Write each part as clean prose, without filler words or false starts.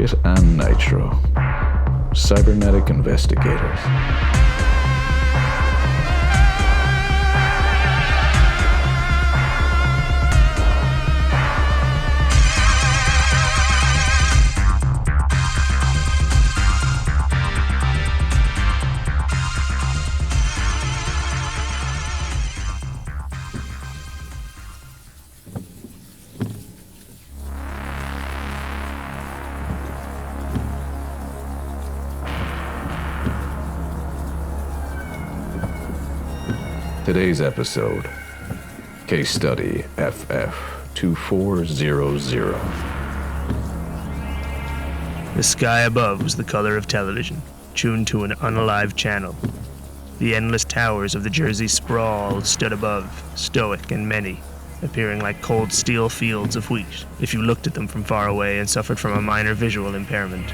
Kit and Nitro. Cybernetic investigators. Today's episode, Case Study FF2400. The sky above was the color of television, tuned to an unalive channel. The endless towers of the Jersey sprawl stood above, stoic and many, appearing like cold steel fields of wheat if you looked at them from far away and suffered from a minor visual impairment.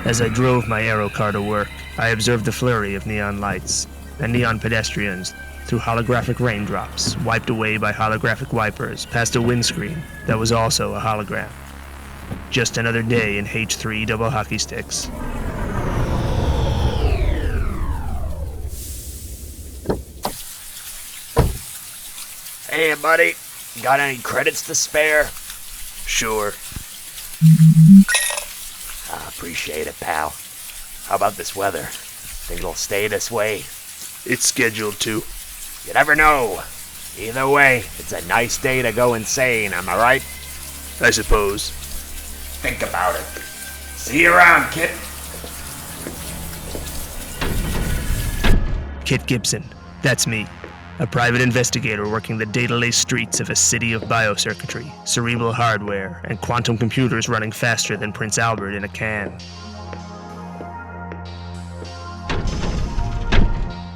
As I drove my aero car to work, I observed the flurry of neon lights and neon pedestrians through holographic raindrops, wiped away by holographic wipers past a windscreen that was also a hologram. Just another day in H3 double hockey sticks. Hey, buddy. Got any credits to spare? Sure. I appreciate it, pal. How about this weather? Think it'll stay this way? It's scheduled to. You never know. Either way, it's a nice day to go insane, am I right? I suppose. Think about it. See you around, Kit. Kit Gibson. That's me. A private investigator working the data-laced streets of a city of biocircuitry, cerebral hardware, and quantum computers running faster than Prince Albert in a can.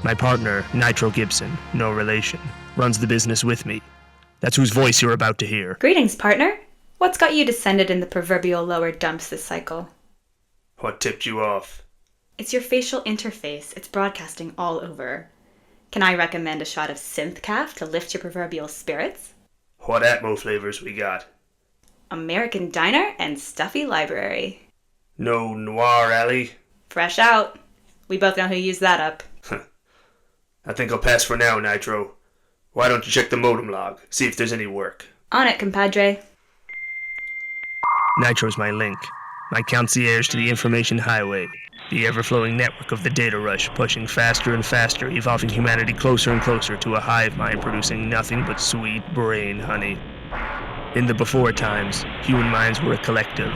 My partner, Nitro Gibson, no relation, runs the business with me. That's whose voice you're about to hear. Greetings, partner. What's got you descended in the proverbial lower dumps this cycle? What tipped you off? It's your facial interface. It's broadcasting all over. Can I recommend a shot of synth calf to lift your proverbial spirits? What Atmo flavors we got? American Diner and Stuffy Library. No Noir Alley? Fresh out. We both know who used that up. I think I'll pass for now, Nitro. Why don't you check the modem log, see if there's any work? On it, compadre. Nitro's my link, my concierge to the information highway, the ever-flowing network of the data rush, pushing faster and faster, evolving humanity closer and closer to a hive mind producing nothing but sweet brain honey. In the before times, human minds were a collective,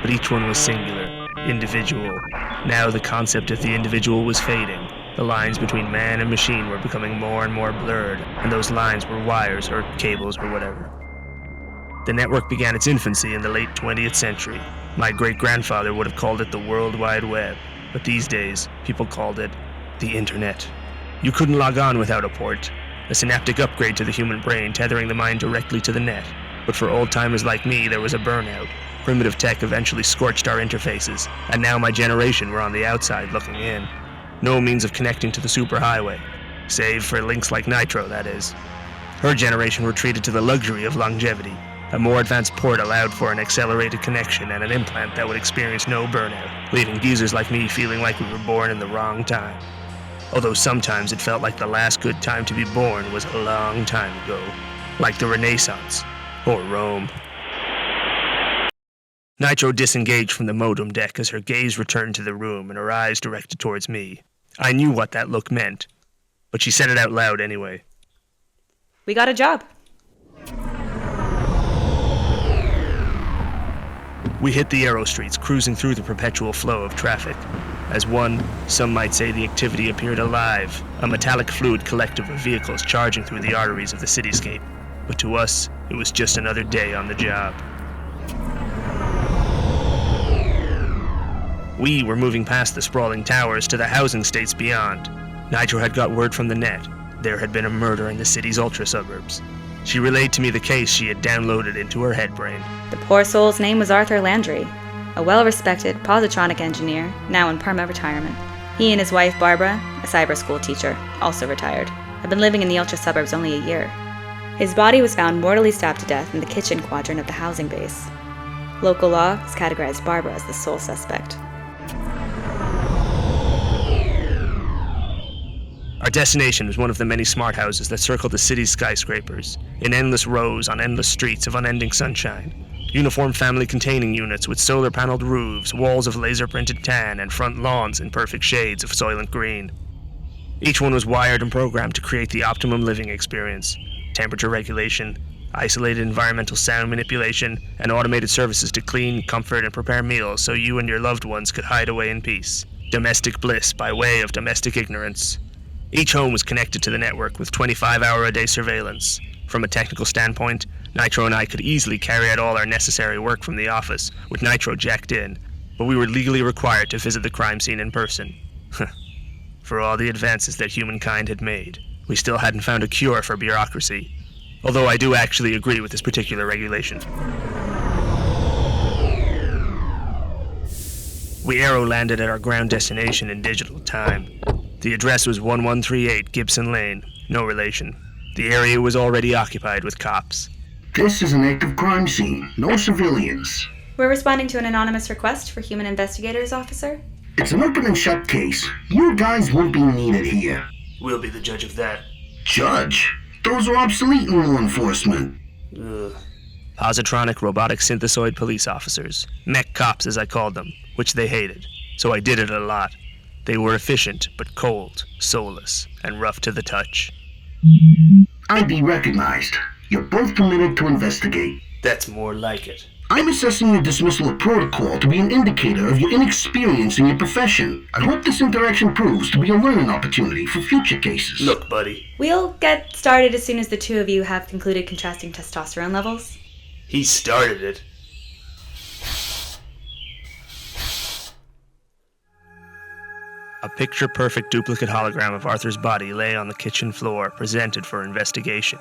but each one was singular, individual. Now the concept of the individual was fading. The lines between man and machine were becoming more and more blurred, and those lines were wires or cables or whatever. The network began its infancy in the late 20th century. My great-grandfather would have called it the World Wide Web, but these days, people called it the Internet. You couldn't log on without a port, a synaptic upgrade to the human brain tethering the mind directly to the net. But for old-timers like me, there was a burnout. Primitive tech eventually scorched our interfaces, and now my generation were on the outside looking in. No means of connecting to the superhighway, save for links like Nitro, that is. Her generation were treated to the luxury of longevity. A more advanced port allowed for an accelerated connection and an implant that would experience no burnout, leaving geezers like me feeling like we were born in the wrong time. Although sometimes it felt like the last good time to be born was a long time ago, like the Renaissance, or Rome. Nitro disengaged from the modem deck as her gaze returned to the room and her eyes directed towards me. I knew what that look meant, but she said it out loud anyway. We got a job. We hit the aero streets, cruising through the perpetual flow of traffic. As one, some might say the activity appeared alive, a metallic fluid collective of vehicles charging through the arteries of the cityscape. But to us, it was just another day on the job. We were moving past the sprawling towers to the housing states beyond. Nitro had got word from the net. There had been a murder in the city's ultra-suburbs. She relayed to me the case she had downloaded into her head brain. The poor soul's name was Arthur Landry, a well-respected positronic engineer, now in perma-retirement. He and his wife, Barbara, a cyber school teacher, also retired, had been living in the ultra-suburbs only a year. His body was found mortally stabbed to death in the kitchen quadrant of the housing base. Local law has categorized Barbara as the sole suspect. Our destination was one of the many smart houses that circled the city's skyscrapers, in endless rows on endless streets of unending sunshine. Uniform family-containing units with solar-paneled roofs, walls of laser-printed tan, and front lawns in perfect shades of soylent green. Each one was wired and programmed to create the optimum living experience. Temperature regulation, isolated environmental sound manipulation, and automated services to clean, comfort, and prepare meals so you and your loved ones could hide away in peace. Domestic bliss by way of domestic ignorance. Each home was connected to the network with 25-hour-a-day surveillance. From a technical standpoint, Nitro and I could easily carry out all our necessary work from the office, with Nitro jacked in, but we were legally required to visit the crime scene in person. For all the advances that humankind had made, we still hadn't found a cure for bureaucracy, although I do actually agree with this particular regulation. We aero-landed at our ground destination in digital time. The address was 1138 Gibson Lane, no relation. The area was already occupied with cops. This is an active crime scene, no civilians. We're responding to an anonymous request for human investigators, officer. It's an open and shut case. You guys won't be needed here. We'll be the judge of that. Judge? Those are obsolete in law enforcement. Positronic robotic synthesoid police officers. Mech-Cops, as I called them, which they hated. So I did it a lot. They were efficient, but cold, soulless, and rough to the touch. ID recognized. You're both permitted to investigate. That's more like it. I'm assessing your dismissal of protocol to be an indicator of your inexperience in your profession. I hope this interaction proves to be a learning opportunity for future cases. Look, buddy. We'll get started as soon as the two of you have concluded contrasting testosterone levels. He started it. A picture-perfect duplicate hologram of Arthur's body lay on the kitchen floor, presented for investigation.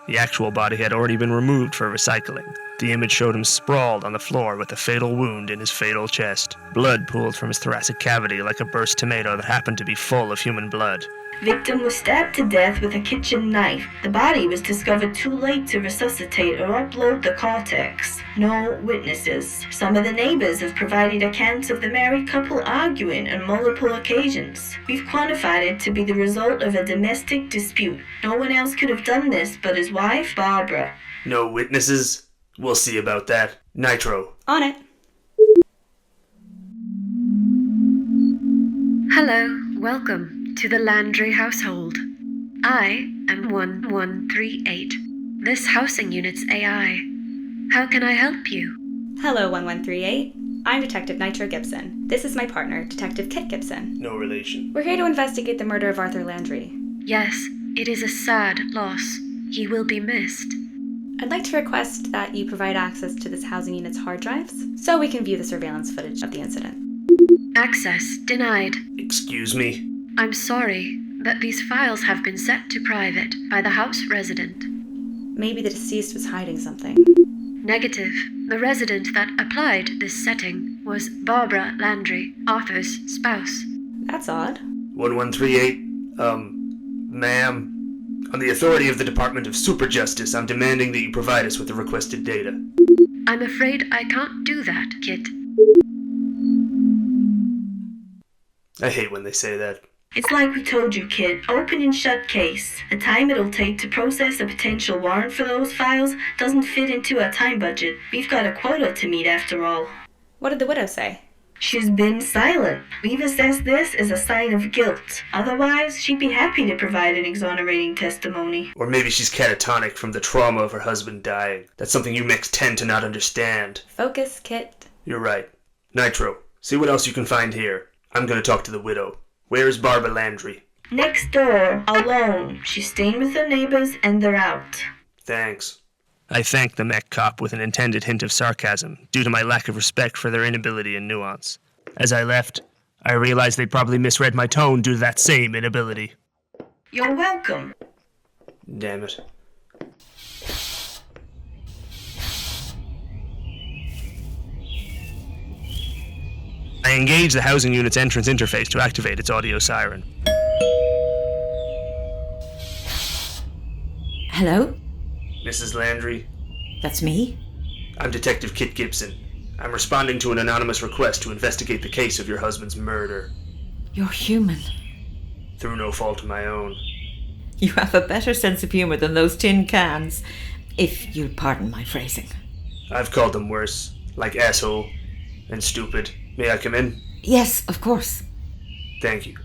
The actual body had already been removed for recycling. The image showed him sprawled on the floor with a fatal wound in his fatal chest. Blood pooled from his thoracic cavity like a burst tomato that happened to be full of human blood. Victim was stabbed to death with a kitchen knife. The body was discovered too late to resuscitate or upload the cortex. No witnesses. Some of the neighbors have provided accounts of the married couple arguing on multiple occasions. We've quantified it to be the result of a domestic dispute. No one else could have done this but his wife, Barbara. No witnesses? We'll see about that. Nitro. On it. Hello, welcome to the Landry household. I am 1138, this housing unit's AI. How can I help you? Hello, 1138. I'm Detective Nitro Gibson. This is my partner, Detective Kit Gibson. No relation. We're here to investigate the murder of Arthur Landry. Yes, it is a sad loss. He will be missed. I'd like to request that you provide access to this housing unit's hard drives so we can view the surveillance footage of the incident. Access denied. Excuse me? I'm sorry, but these files have been set to private by the house resident. Maybe the deceased was hiding something. Negative. The resident that applied this setting was Barbara Landry, Arthur's spouse. That's odd. 1138, ma'am. On the authority of the Department of Super Justice, I'm demanding that you provide us with the requested data. I'm afraid I can't do that, Kit. I hate when they say that. It's like we told you, kid. Open and shut case. The time it'll take to process a potential warrant for those files doesn't fit into our time budget. We've got a quota to meet after all. What did the widow say? She's been silent. We've assessed this as a sign of guilt. Otherwise, she'd be happy to provide an exonerating testimony. Or maybe she's catatonic from the trauma of her husband dying. That's something you mechs tend to not understand. Focus, Kit. You're right. Nitro, see what else you can find here. I'm gonna talk to the widow. Where is Barbara Landry? Next door, alone. She's staying with her neighbors and they're out. Thanks. I thanked the Mech-Cop with an intended hint of sarcasm, due to my lack of respect for their inability and nuance. As I left, I realized they'd probably misread my tone due to that same inability. You're welcome. Damn it. I engaged the housing unit's entrance interface to activate its audio siren. Hello? Mrs. Landry? That's me? I'm Detective Kit Gibson. I'm responding to an anonymous request to investigate the case of your husband's murder. You're human. Through no fault of my own. You have a better sense of humour than those tin cans, if you'll pardon my phrasing. I've called them worse, like asshole and stupid. May I come in? Yes, of course. Thank you.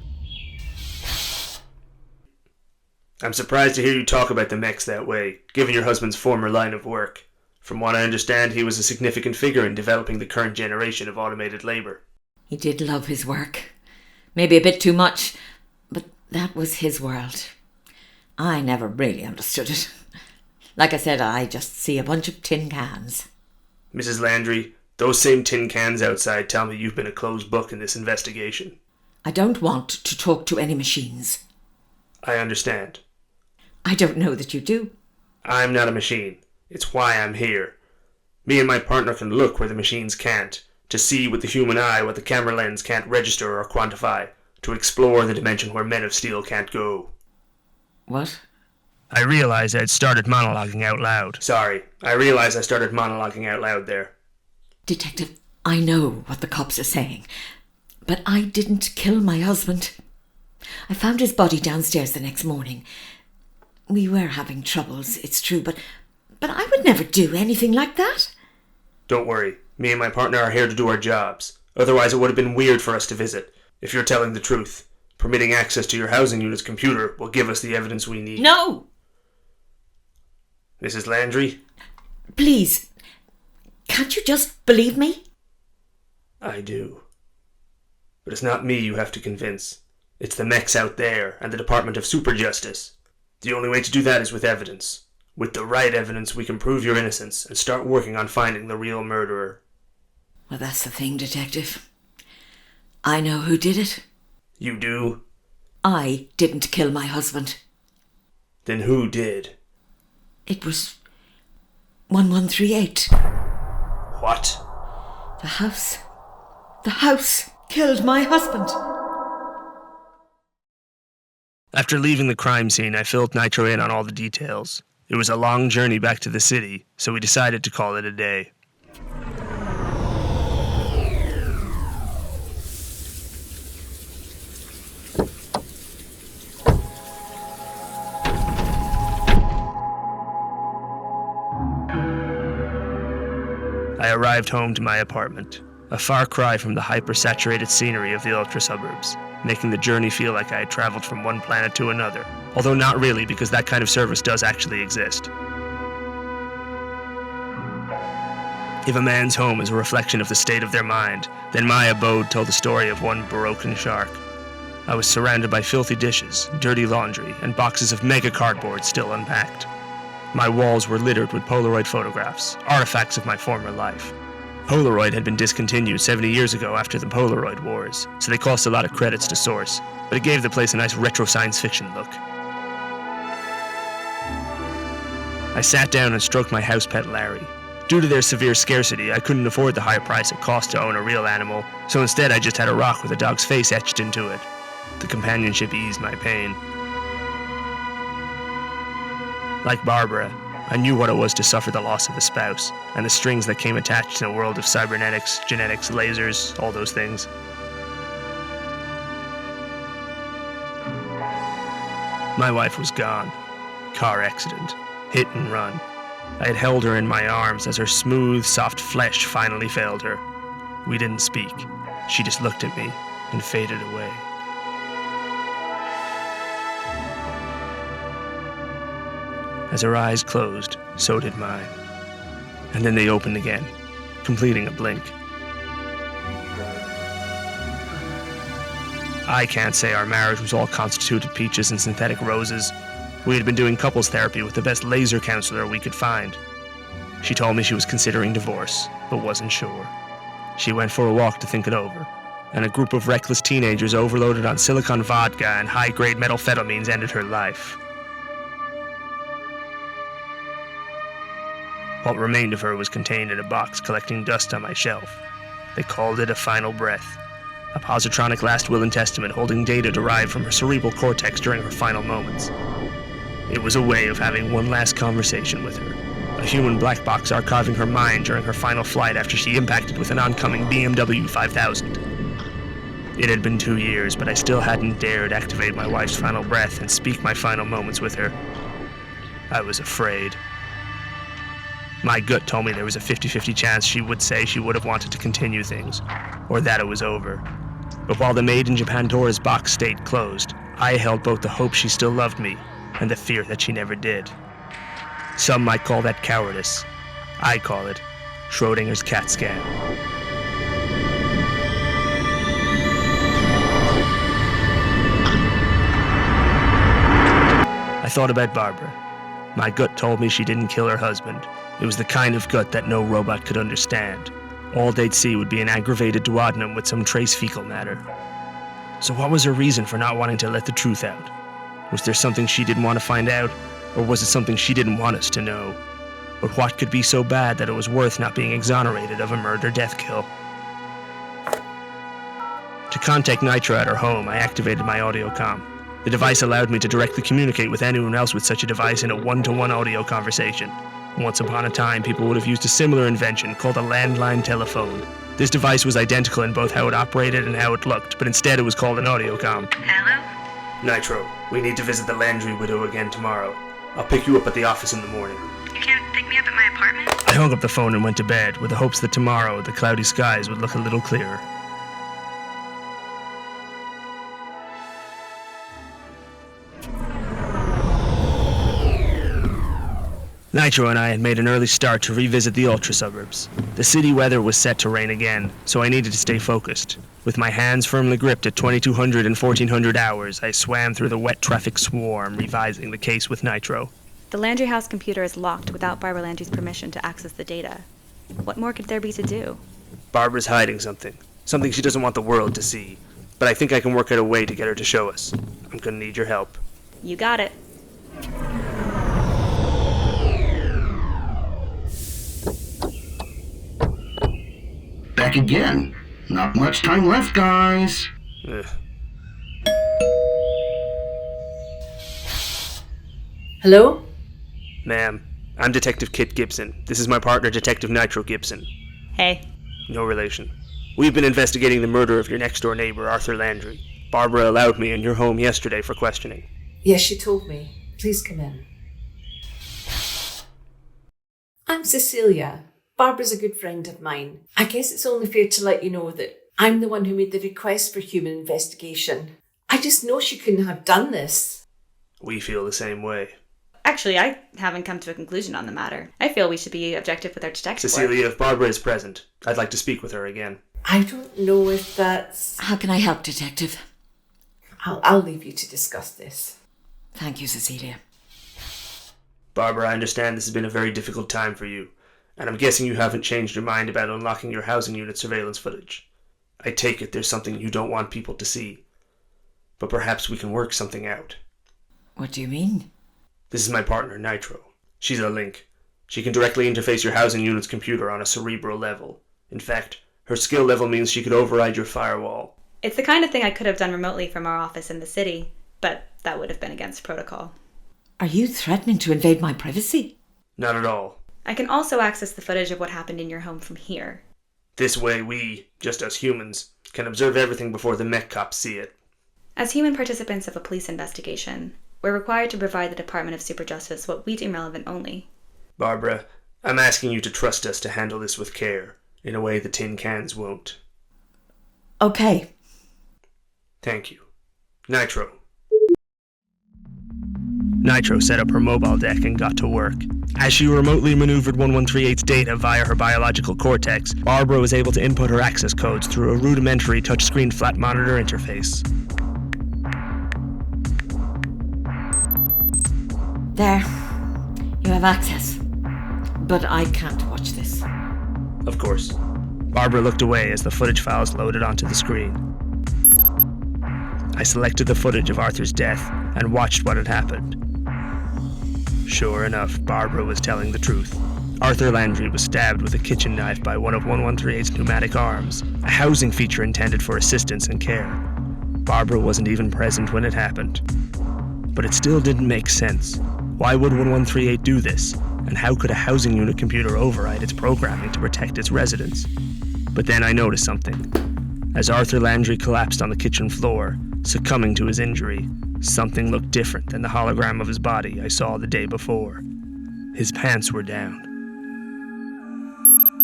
I'm surprised to hear you talk about the mechs that way, given your husband's former line of work. From what I understand, he was a significant figure in developing the current generation of automated labour. He did love his work. Maybe a bit too much, but that was his world. I never really understood it. Like I said, I just see a bunch of tin cans. Mrs. Landry, those same tin cans outside tell me you've been a closed book in this investigation. I don't want to talk to any machines. I understand. I don't know that you do. I'm not a machine. It's why I'm here. Me and my partner can look where the machines can't, to see with the human eye what the camera lens can't register or quantify, to explore the dimension where men of steel can't go. What? I realized I'd started monologuing out loud. Sorry, I realized I started monologuing out loud there. Detective, I know what the cops are saying, but I didn't kill my husband. I found his body downstairs the next morning. We were having troubles, it's true, but I would never do anything like that. Don't worry. Me and my partner are here to do our jobs. Otherwise it would have been weird for us to visit. If you're telling the truth, permitting access to your housing unit's computer will give us the evidence we need. No! Mrs. Landry? Please, can't you just believe me? I do. But it's not me you have to convince. It's the mechs out there and the Department of Super Justice. The only way to do that is with evidence. With the right evidence, we can prove your innocence and start working on finding the real murderer. Well, that's the thing, Detective. I know who did it. You do? I didn't kill my husband. Then who did? It was 1138. What? The house. The house killed my husband. After leaving the crime scene, I filled Nitro in on all the details. It was a long journey back to the city, so we decided to call it a day. I arrived home to my apartment, a far cry from the hyper-saturated scenery of the Ultra-Suburbs, making the journey feel like I had traveled from one planet to another, although not really because that kind of service does actually exist. If a man's home is a reflection of the state of their mind, then my abode told the story of one broken shark. I was surrounded by filthy dishes, dirty laundry, and boxes of mega cardboard still unpacked. My walls were littered with Polaroid photographs, artifacts of my former life. Polaroid had been discontinued 70 years ago after the Polaroid Wars, so they cost a lot of credits to source, but it gave the place a nice retro science fiction look. I sat down and stroked my house pet Larry. Due to their severe scarcity, I couldn't afford the high price it cost to own a real animal, so instead I just had a rock with a dog's face etched into it. The companionship eased my pain. Like Barbara, I knew what it was to suffer the loss of a spouse, and the strings that came attached in a world of cybernetics, genetics, lasers, all those things. My wife was gone. Car accident. Hit and run. I had held her in my arms as her smooth, soft flesh finally failed her. We didn't speak. She just looked at me and faded away. As her eyes closed, so did mine. And then they opened again, completing a blink. I can't say our marriage was all constituted peaches and synthetic roses. We had been doing couples therapy with the best laser counselor we could find. She told me she was considering divorce, but wasn't sure. She went for a walk to think it over, and a group of reckless teenagers overloaded on silicon vodka and high-grade methamphetamines ended her life. What remained of her was contained in a box collecting dust on my shelf. They called it a final breath, a positronic last will and testament holding data derived from her cerebral cortex during her final moments. It was a way of having one last conversation with her. A human black box archiving her mind during her final flight after she impacted with an oncoming BMW 5000. It had been 2 years, but I still hadn't dared activate my wife's final breath and speak my final moments with her. I was afraid. My gut told me there was a 50-50 chance she would say she would have wanted to continue things, or that it was over. But while the Made in Japan doors box stayed closed, I held both the hope she still loved me and the fear that she never did. Some might call that cowardice. I call it Schrodinger's CAT scan. I thought about Barbara. My gut told me she didn't kill her husband. It was the kind of gut that no robot could understand. All they'd see would be an aggravated duodenum with some trace fecal matter. So what was her reason for not wanting to let the truth out? Was there something she didn't want to find out, or was it something she didn't want us to know? But what could be so bad that it was worth not being exonerated of a murder-death kill? To contact Nitro at her home, I activated my audio comm. The device allowed me to directly communicate with anyone else with such a device in a one-to-one audio conversation. Once upon a time, people would have used a similar invention called a landline telephone. This device was identical in both how it operated and how it looked, but instead it was called an audio comm. Hello? Nitro, we need to visit the Landry widow again tomorrow. I'll pick you up at the office in the morning. You can't pick me up at my apartment? I hung up the phone and went to bed, with the hopes that tomorrow the cloudy skies would look a little clearer. Nitro and I had made an early start to revisit the Ultra-Suburbs. The city weather was set to rain again, so I needed to stay focused. With my hands firmly gripped at 2200 and 1400 hours, I swam through the wet traffic swarm, revising the case with Nitro. The Landry House computer is locked without Barbara Landry's permission to access the data. What more could there be to do? Barbara's hiding something. Something she doesn't want the world to see. But I think I can work out a way to get her to show us. I'm gonna need your help. You got it. Back again. Not much time left, guys. Ugh. Hello? Ma'am, I'm Detective Kit Gibson. This is my partner, Detective Nitro Gibson. Hey. No relation. We've been investigating the murder of your next-door neighbor, Arthur Landry. Barbara allowed me in your home yesterday for questioning. Yes, she told me. Please come in. I'm Cecilia. Barbara's a good friend of mine. I guess it's only fair to let you know that I'm the one who made the request for human investigation. I just know she couldn't have done this. We feel the same way. Actually, I haven't come to a conclusion on the matter. I feel we should be objective with our detective Cecilia, work. if Barbara is present, I'd like to speak with her again. I don't know if that's... How can I help, Detective? I'll leave you to discuss this. Thank you, Cecilia. Barbara, I understand this has been a very difficult time for you, and I'm guessing you haven't changed your mind about unlocking your housing unit surveillance footage. I take it there's something you don't want people to see. But perhaps we can work something out. What do you mean? This is my partner, Nitro. She's a link. She can directly interface your housing unit's computer on a cerebral level. In fact, her skill level means she could override your firewall. It's the kind of thing I could have done remotely from our office in the city, but that would have been against protocol. Are you threatening to invade my privacy? Not at all. I can also access the footage of what happened in your home from here. This way we, just us humans, can observe everything before the Mech-Cop see it. As human participants of a police investigation, we're required to provide the Department of Super Justice what we deem relevant only. Barbara, I'm asking you to trust us to handle this with care, in a way the tin cans won't. Okay. Thank you. Nitro. Nitro set up her mobile deck and got to work. As she remotely maneuvered 1138's data via her biological cortex, Barbara was able to input her access codes through a rudimentary touchscreen flat monitor interface. There. You have access. But I can't watch this. Of course. Barbara looked away as the footage files loaded onto the screen. I selected the footage of Arthur's death and watched what had happened. Sure enough, Barbara was telling the truth. Arthur Landry was stabbed with a kitchen knife by one of 1138's pneumatic arms, a housing feature intended for assistance and care. Barbara wasn't even present when it happened. But it still didn't make sense. Why would 1138 do this? And how could a housing unit computer override its programming to protect its residents? But then I noticed something. As Arthur Landry collapsed on the kitchen floor, succumbing to his injury, something looked different than the hologram of his body I saw the day before. His pants were down.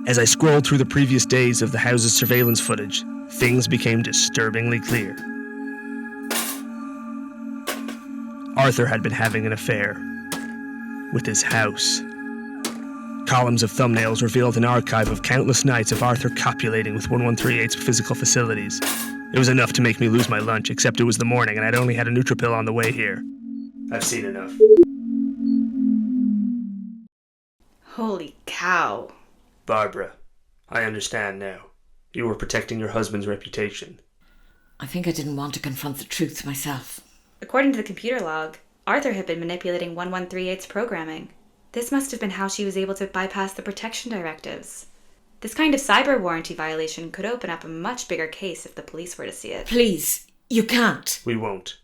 As I scrolled through the previous days of the house's surveillance footage, things became disturbingly clear. Arthur had been having an affair with his house. Columns of thumbnails revealed an archive of countless nights of Arthur copulating with 1138's physical facilities. It was enough to make me lose my lunch, except it was the morning and I'd only had a Nutripill on the way here. I've seen enough. Holy cow. Barbara, I understand now. You were protecting your husband's reputation. I think I didn't want to confront the truth myself. According to the computer log, Arthur had been manipulating 1138's programming. This must have been how she was able to bypass the protection directives. This kind of cyber warranty violation could open up a much bigger case if the police were to see it. Please, you can't. We won't.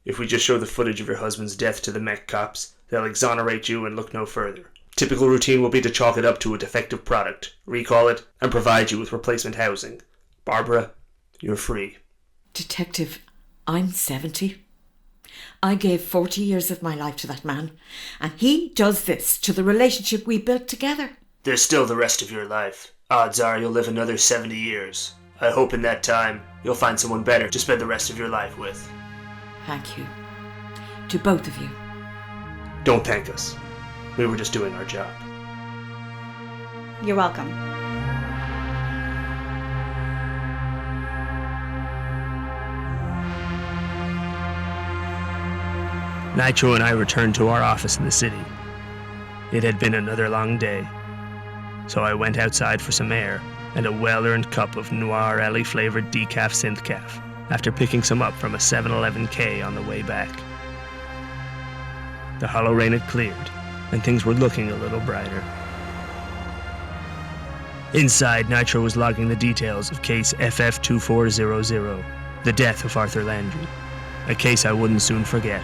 If we just show the footage of your husband's death to the Mech-Cops, they'll exonerate you and look no further. Typical routine will be to chalk it up to a defective product, recall it, and provide you with replacement housing. Barbara, you're free. Detective, I'm 70. I gave 40 years of my life to that man, and he does this to the relationship we built together. There's still the rest of your life. Odds are you'll live another 70 years. I hope in that time, you'll find someone better to spend the rest of your life with. Thank you. To both of you. Don't thank us. We were just doing our job. You're welcome. Nitro and I returned to our office in the city. It had been another long day, so I went outside for some air and a well-earned cup of Noir Alley-flavored decaf synth-caf after picking some up from a 7-Eleven K on the way back. The hollow rain had cleared, and things were looking a little brighter. Inside, Nitro was logging the details of case FF2400, the death of Arthur Landry, a case I wouldn't soon forget.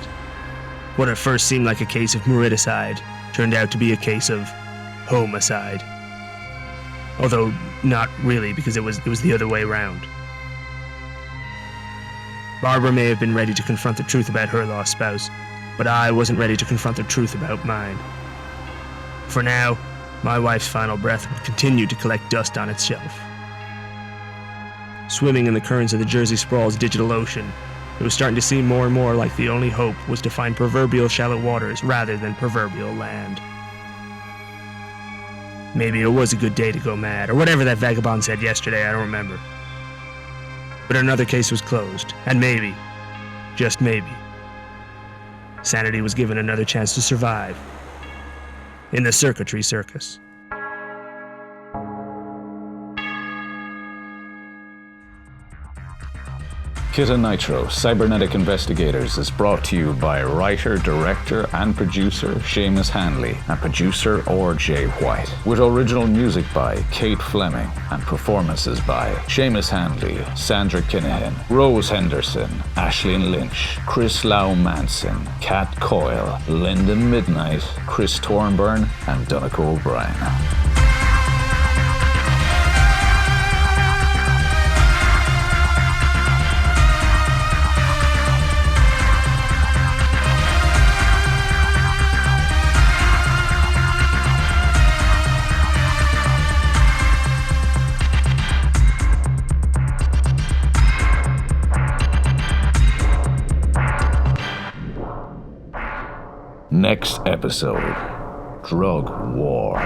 What at first seemed like a case of muriticide turned out to be a case of homicide. Although not really, because it was the other way around. Barbara may have been ready to confront the truth about her lost spouse, but I wasn't ready to confront the truth about mine. For now, my wife's final breath would continue to collect dust on its shelf. Swimming in the currents of the Jersey Sprawl's digital ocean, it was starting to seem more and more like the only hope was to find proverbial shallow waters rather than proverbial land. Maybe it was a good day to go mad, or whatever that vagabond said yesterday, I don't remember. But another case was closed, and maybe, just maybe, sanity was given another chance to survive in the circuitry circus. Kit and Nitro, Cybernetic Investigators is brought to you by writer, director, and producer Séamus Hanly and producer R.J. White, with original music by Kate Fleming and performances by Séamus Hanly, Sandra Kinahan, Rose Henderson, Aisling Lynch, Chris Lau Manson, Kat Coyle, Lyndon Midnight, Chris Thorburn, and Donnacha O'Brien. Next episode, Drug War.